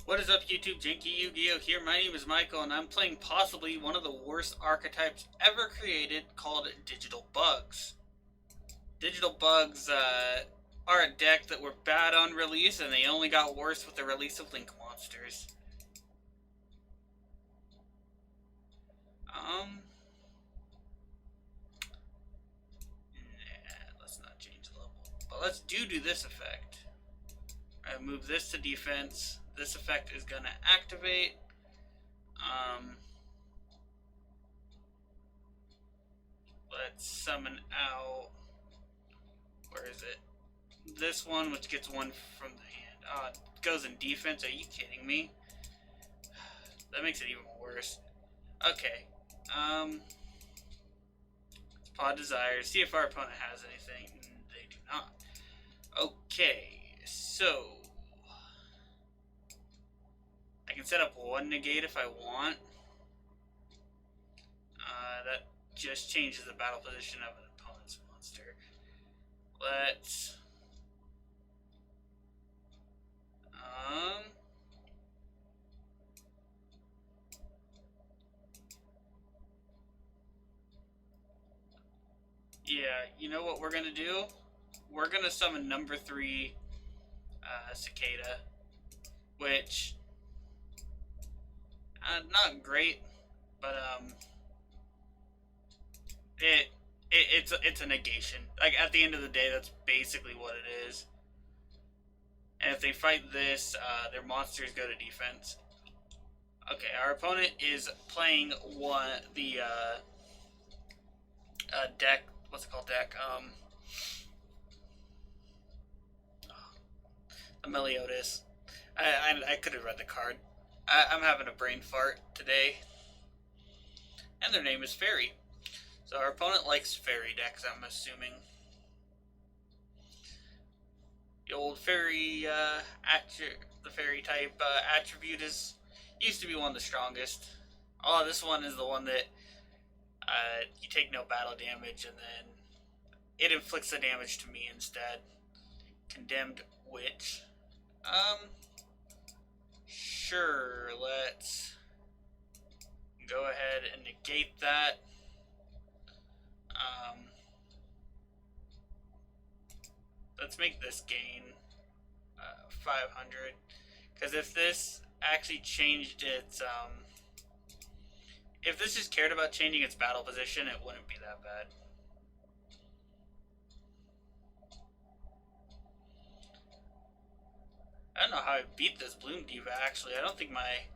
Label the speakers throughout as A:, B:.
A: What is up, YouTube? JankyYGO here. My name is Mikhael, and I'm playing possibly one of the worst archetypes ever created, called Digital Bugs. Digital Bugs are a deck that were bad on release, and they only got worse with the release of Link Monsters. Let's not change the level. But let's do this effect. I move this to defense. This effect is gonna activate. Let's summon out. Where is it? This one, which gets one from the hand. It goes in defense. Are you kidding me? That makes it even worse. Okay. Pod Desire. See if our opponent has anything. They do not. Okay. So I can set up one negate if I want. That just changes the battle position of an opponent's monster. Let's yeah, you know what we're gonna do? We're gonna summon number 3 Cicada, which not great, but it's a negation. Like, at the end of the day, that's basically what it is. And if they fight this, their monsters go to defense. Okay, our opponent is playing the deck. What's it called? Deck. The Melodious. I could have read the card. I'm having a brain fart today. And their name is Fairy. So our opponent likes fairy decks, I'm assuming. The old fairy the fairy type attribute used to be one of the strongest. Oh, this one is the one that you take no battle damage, and then it inflicts the damage to me instead. Condemned Witch. Sure, let's go ahead and negate that. Let's make this gain 500, because if this actually changed its if this just cared about changing its battle position, it wouldn't be that bad. I don't know how I beat this Bloom Diva, actually. I don't think my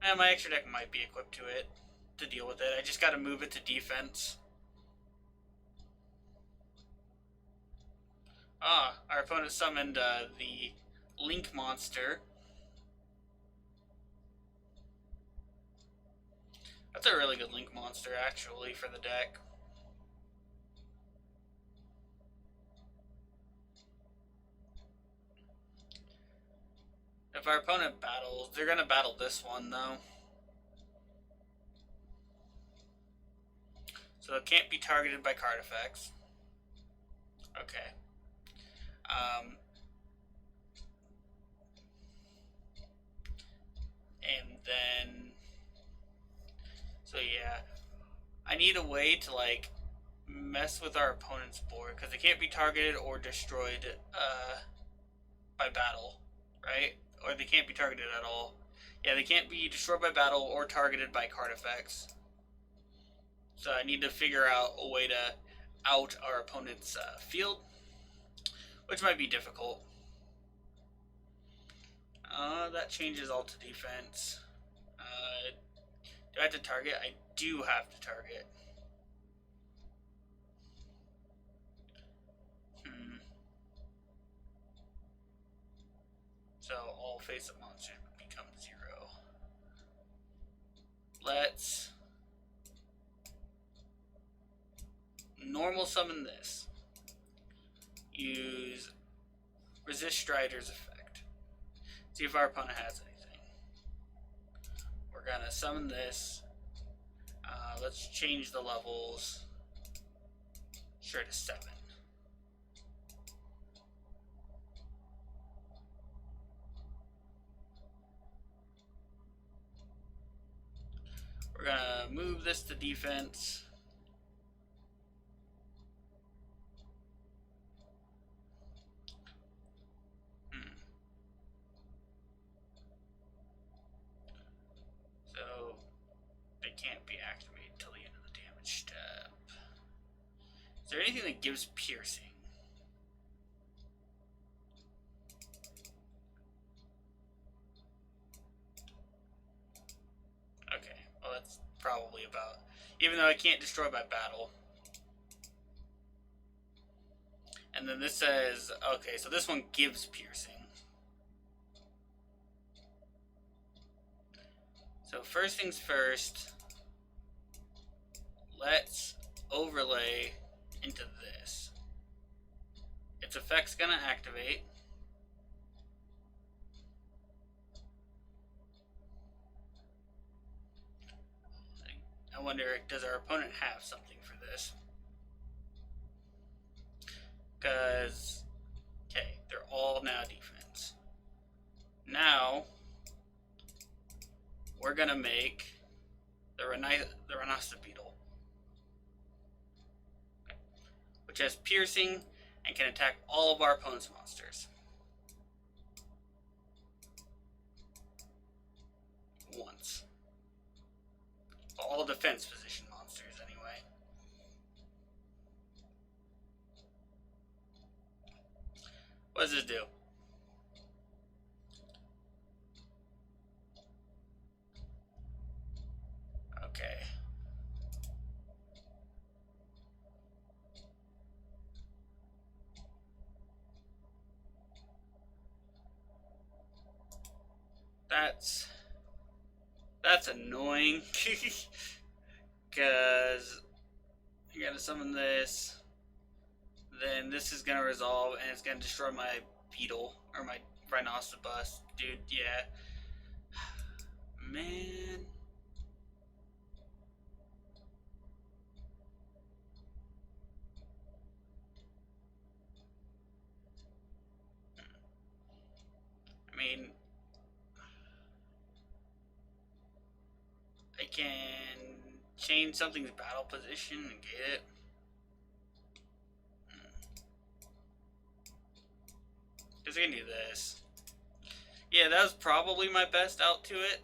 A: extra deck might be equipped to it, to deal with it. I just gotta move it to defense. Our opponent summoned the Link monster. That's a really good Link monster, actually, for the deck. If our opponent battles, they're gonna battle this one, though. So it can't be targeted by card effects. Okay. And then, so yeah, I need a way to, like, mess with our opponent's board, because they can't be targeted or destroyed by battle, right? Or they can't be targeted at all. Yeah, they can't be destroyed by battle or targeted by card effects. So I need to figure out a way to out our opponent's field, which might be difficult. That changes all to defense. Do I have to target? I do have to target. So all face-up monsters become 0. Let's normal summon this. Use Resist Strider's effect. See if our opponent has anything. We're gonna summon this. Let's change the levels. Sure, to 7. We're gonna move this to defense. So they can't be activated until the end of the damage step. Is there anything that gives piercing? Okay, well that's probably about... Even though I can't destroy by battle. And then this says... Okay, so this one gives piercing. So first things first, let's overlay into this. Its effect's gonna activate. I wonder, does our opponent have something for this? Because, okay, they're all now defense. Now, we're gonna make the Rhinoceros Beetle, which has piercing and can attack all of our opponent's monsters. Once. All defense position monsters, anyway. What does this do? Okay. That's annoying. Because you gotta summon this. Then this is gonna resolve and it's gonna destroy my beetle or my rhinoceros. Dude, yeah. Man. I mean, I can change something's battle position and get it. Because I can do this. Yeah, that was probably my best out to it.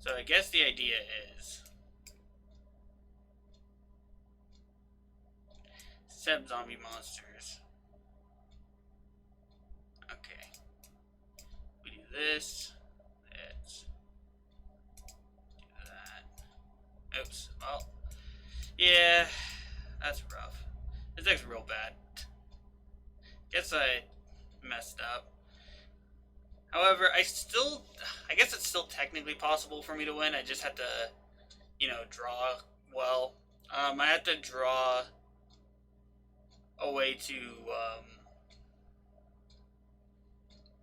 A: So I guess the idea is Seb zombie monsters. Okay. We do this. Let's do that. Oops. Well, yeah, that's rough. This deck's real bad. Guess I messed up. However, I guess it's still technically possible for me to win. I just have to, draw well. I have to draw a way to,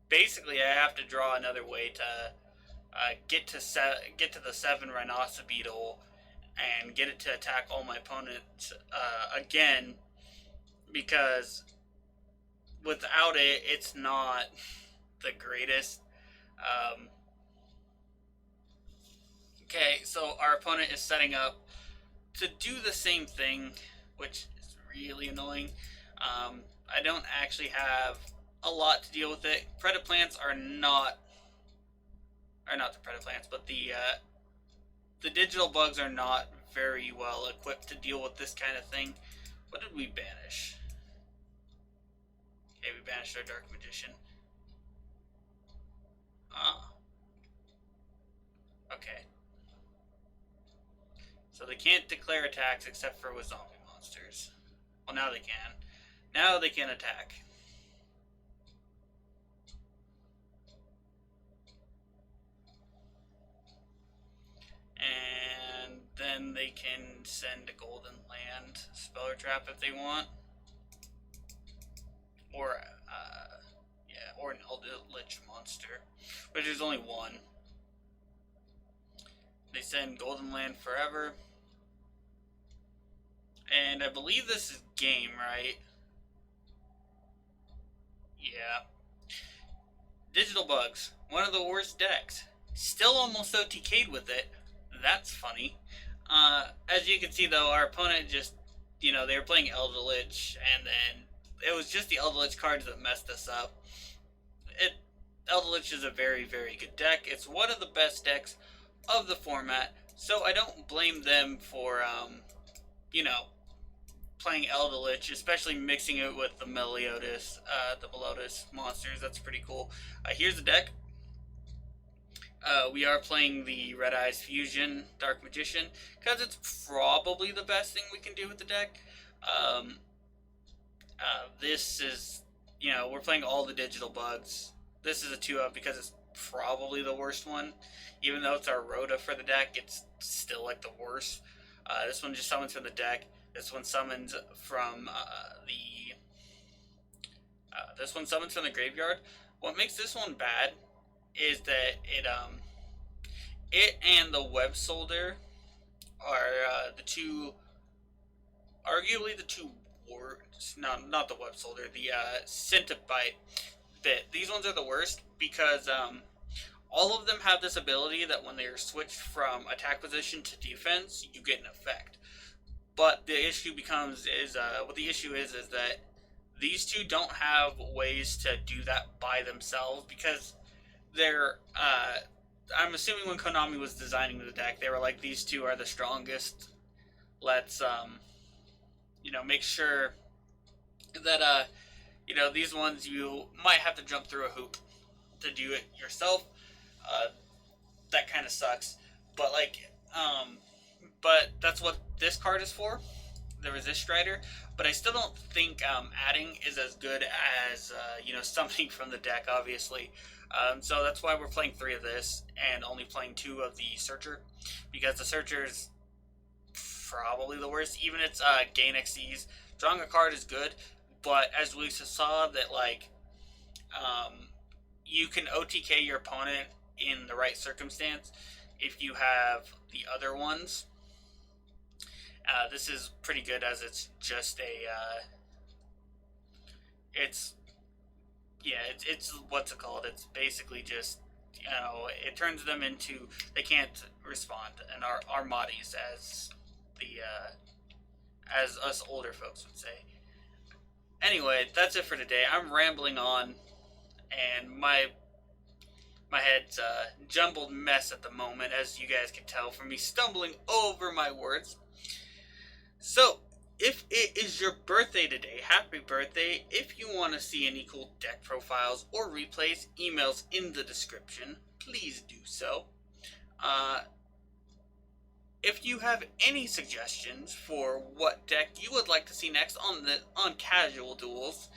A: basically I have to draw another way to get to the 7 Rhinoceros Beetle and get it to attack all my opponents again, because without it, it's not the greatest. Okay, so our opponent is setting up to do the same thing, which is really annoying. I don't actually have a lot to deal with it. Predaplants are not the predaplants, but the digital bugs are not very well equipped to deal with this kind of thing. What did we banish? Okay, we banished our Dark Magician. Okay. So they can't declare attacks except for with zombie monsters. Well, now they can. Now they can attack. And then they can send a Golden Land Speller Trap if they want. Or, or an Eldritch Monster, which is only one. They send Golden Land Forever. And I believe this is game, right? Yeah. Digital Bugs, one of the worst decks. Still almost OTK'd with it. That's funny. As you can see, though, our opponent just, they were playing Eldritch, and then it was just the Eldritch cards that messed us up. Eldritch is a very, very good deck. It's one of the best decks of the format, so I don't blame them for, playing Eldritch, especially mixing it with the Melodious, monsters. That's pretty cool. Here's the deck. We are playing the Red Eyes Fusion Dark Magician because it's probably the best thing we can do with the deck. This is, we're playing all the digital bugs. This is a 2-up because it's probably the worst one. Even though it's our Rhoda for the deck, it's still like the worst. This one just summons from the deck. This one summons from the graveyard. What makes this one bad is that it and the Web Soldier are arguably the two worst. No, not the Web Soldier. The Centipede bit. These ones are the worst because all of them have this ability that when they are switched from attack position to defense, you get an effect. But the issue is that these two don't have ways to do that by themselves because they're. I'm assuming when Konami was designing the deck, they were like, these two are the strongest. Let's make sure that these ones you might have to jump through a hoop to do it yourself. That kind of sucks, but but that's what this card is for, the Resist Strider. But I still don't think adding is as good as summoning from the deck, obviously. So that's why we're playing 3 of this and only playing 2 of the Searcher, because the Searcher is probably the worst. Even its gain XCs, drawing a card is good, but as we saw that you can OTK your opponent in the right circumstance if you have the other ones. This is pretty good as it's just it's what's it called? It's basically just, it turns them into, they can't respond, and are Armatis, as us older folks would say. Anyway, that's it for today. I'm rambling on, and my head's a jumbled mess at the moment, as you guys can tell from me stumbling over my words. So, if it is your birthday today, happy birthday. If you want to see any cool deck profiles or replays, emails in the description. Please do so. If you have any suggestions for what deck you would like to see next on Casual Duels,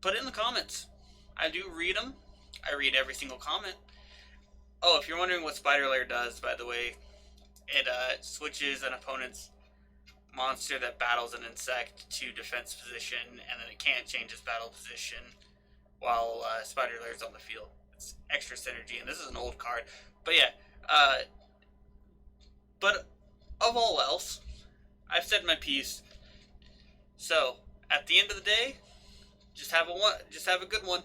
A: put it in the comments. I do read them. I read every single comment. Oh, if you're wondering what Spider Lair does, by the way, it switches an opponent's monster that battles an insect to defense position, and then it can't change its battle position while Spider Lair's on the field. It's extra synergy, and this is an old card. But yeah, but of all else, I've said my piece. So at the end of the day, just have a good one.